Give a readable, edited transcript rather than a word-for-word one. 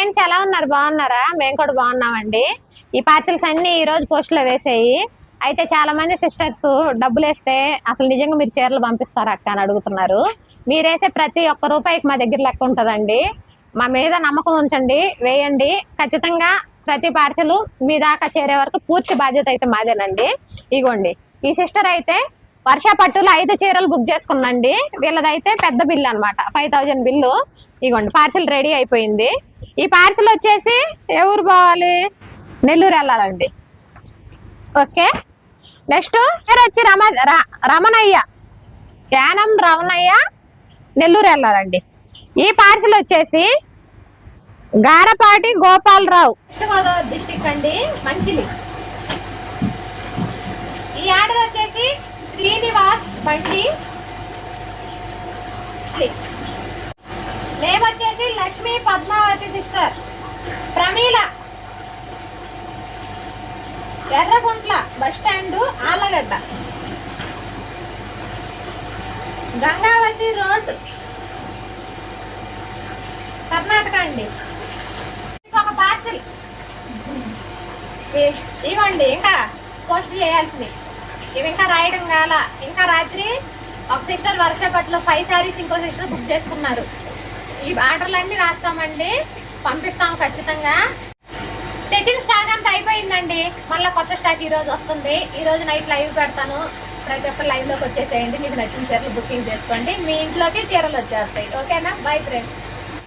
Friends ఎలా ఉన్నారు? బాగున్నారా? మేము కూడా బాగున్నామండి. ఈ పార్సిల్స్ అన్ని ఈ రోజు పోస్ట్ లో వేసాయి. అయితే చాలా మంది సిస్టర్స్ డబ్బులు వేస్తే అసలు నిజంగా మీరు చీరలు పంపిస్తారా అక్క అని అడుగుతున్నారు. మీరేసే ప్రతి ఒక్క రూపాయికి మా దగ్గర లెక్క ఉంటుందండి. మా మీద నమ్మకం ఉంచండి, వేయండి. ఖచ్చితంగా ప్రతి పార్సిల్ మీ దాకా చేరే వరకు పూర్తి బాధ్యత అయితే మాదేనండి. ఇగోండి, ఈ సిస్టర్ అయితే వర్ష పట్టులో 5 చీరలు బుక్ చేసుకుందండి. వీళ్ళదైతే పెద్ద బిల్లు అనమాట, 5000 బిల్లు. ఇగోండి, పార్సిల్ రెడీ అయిపోయింది. ఈ పార్సిల్ వచ్చేసి ఏ ఊరు పోవాలి? నెల్లూరు వెళ్ళాలండి. ఓకే, నెక్స్ట్ పేరు వచ్చి రమణయ్య, యానం రమణయ్య, నెల్లూరు వెళ్ళాలండి. ఈ పార్సిల్ వచ్చేసి గారపాటి గోపాలరావు, వెస్ట్ గోదావరి డిస్టిక్ అండి, మంచిలి. ఈ ఆర్డర్ వచ్చేసి శ్రీనివాస్ బండి, నేమ్ వచ్చేసి Lakshmi Padmavathi sister, Pramila, Erraguntla bus stand, Allagadda, Gangavathi road, Karnataka అండి. ఒక పార్సిల్ ఇవ్వండి, ఇంకా పోస్ట్ చేయాల్సినవి ఇవి ఇంకా రాయడం కాల. ఇంకా రాత్రి ఒక సిస్టర్ వర్షపట్లో 5 సారీస్ ఇంకో సిస్టర్ బుక్ చేసుకున్నారు. ఈ ఆర్డర్లన్నీ రాస్తామండి, పంపిస్తాము ఖచ్చితంగా. తెచ్చిన స్టాక్ అంతా అయిపోయిందండి. మళ్ళీ కొత్త స్టాక్ ఈ రోజు వస్తుంది. ఈ రోజు నైట్ లైవ్ పెడతాను. ప్రతి ఒక్క లైవ్ లోకి వచ్చేసేయండి. మీకు నచ్చిన చీరలు బుకింగ్ చేసుకోండి, మీ ఇంట్లోకి చీరలు వచ్చేస్తాయి. ఓకేనా? Bye friends.